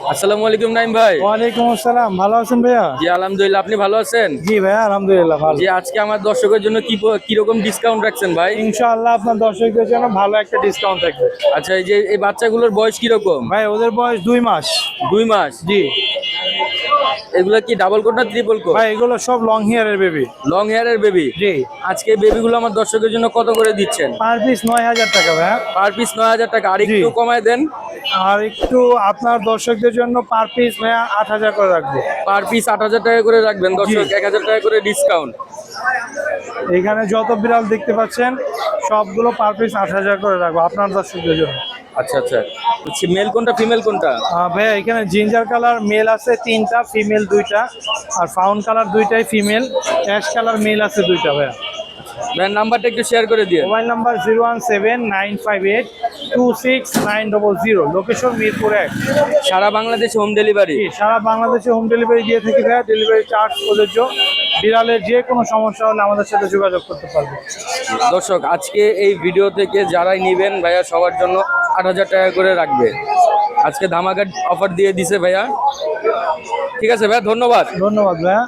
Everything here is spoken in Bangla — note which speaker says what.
Speaker 1: আসসালামু আলাইকুম নাইম ভাই।
Speaker 2: ওয়ালাইকুম আসসালাম, ভালো আছেন ভাইয়া?
Speaker 1: জি আলহামদুলিল্লাহ, আপনি ভালো আছেন?
Speaker 2: জি ভাইয়া, আলহামদুলিল্লাহ ভালো।
Speaker 1: জি, আজকে আমার দর্শকের জন্য কিরকম ডিসকাউন্ট রাখছেন ভাই?
Speaker 2: ইনশাআল্লাহ আপনার দর্শকদের জন্য ভালো একটা ডিসকাউন্ট থাকবে।
Speaker 1: আচ্ছা, এই যে এই বাচ্চাগুলোর বয়স কিরকম?
Speaker 2: ভাই ওদের বয়স 2 মাস।
Speaker 1: 2 মাস?
Speaker 2: জি
Speaker 1: এগুলো কি ডাবল কোট না ট্রিপল কোট?
Speaker 2: ভাই, এগুলো সব লং হেয়ারের বেবি।
Speaker 1: লং হেয়ারের বেবি?
Speaker 2: জি।
Speaker 1: আজকে বেবিগুলো আমার দর্শকের জন্য কত করে দিচ্ছেন?
Speaker 2: পার পিস 9,000 টাকা ভাইয়া।
Speaker 1: পার পিস 9,000 টাকা। আর
Speaker 2: জি।
Speaker 1: একটু কমায় দেন।
Speaker 2: আর একটু আপনার দর্শকদের জন্য পার পিস ভাইয়া 8,000 করে রাখবো।
Speaker 1: পার পিস 8,000 টাকা করে রাখবেন দর্শক, 1,000 টাকা করে ডিসকাউন্ট।
Speaker 2: এখানে যত বিড়াল দেখতে পাচ্ছেন সবগুলো পার পিস 8,000 করে রাখবো আপনার দর্শকদের জন্য।
Speaker 1: আচ্ছা আচ্ছা, মেল কোনটা ফিমেল কোনটা?
Speaker 2: ভাইয়া এখানে জিঞ্জার কালার মেল আছে 3টা, ফিমেল 2টা, আর ফাউন কালার 2টাই ফিমেল, অ্যাশ কালার মেল আছে 2টা ভাইয়া।
Speaker 1: ভাইয়ের নাম্বারটা একটু শেয়ার করে দিয়ে।
Speaker 2: Mobile number 01795826900, location Mirpur 1।
Speaker 1: সারা বাংলাদেশে হোম ডেলিভারি?
Speaker 2: সারা বাংলাদেশে হোম ডেলিভারি দিয়ে থাকি ভাইয়া, ডেলিভারি চার্জ প্রযোজ্য। বিড়ালের যে কোনো সমস্যা হলে আমাদের সাথে যোগাযোগ করতে পারবে।
Speaker 1: দর্শক, আজকে এই ভিডিও থেকে যারাই নেবেন ভাইয়া সবার জন্য 8,000 টাকা করে রাখবে। আজকে ধামাকা অফার দিয়ে দিছে ভাইয়া। ঠিক আছে ভাইয়া, ধন্যবাদ।
Speaker 2: ধন্যবাদ ভাইয়া।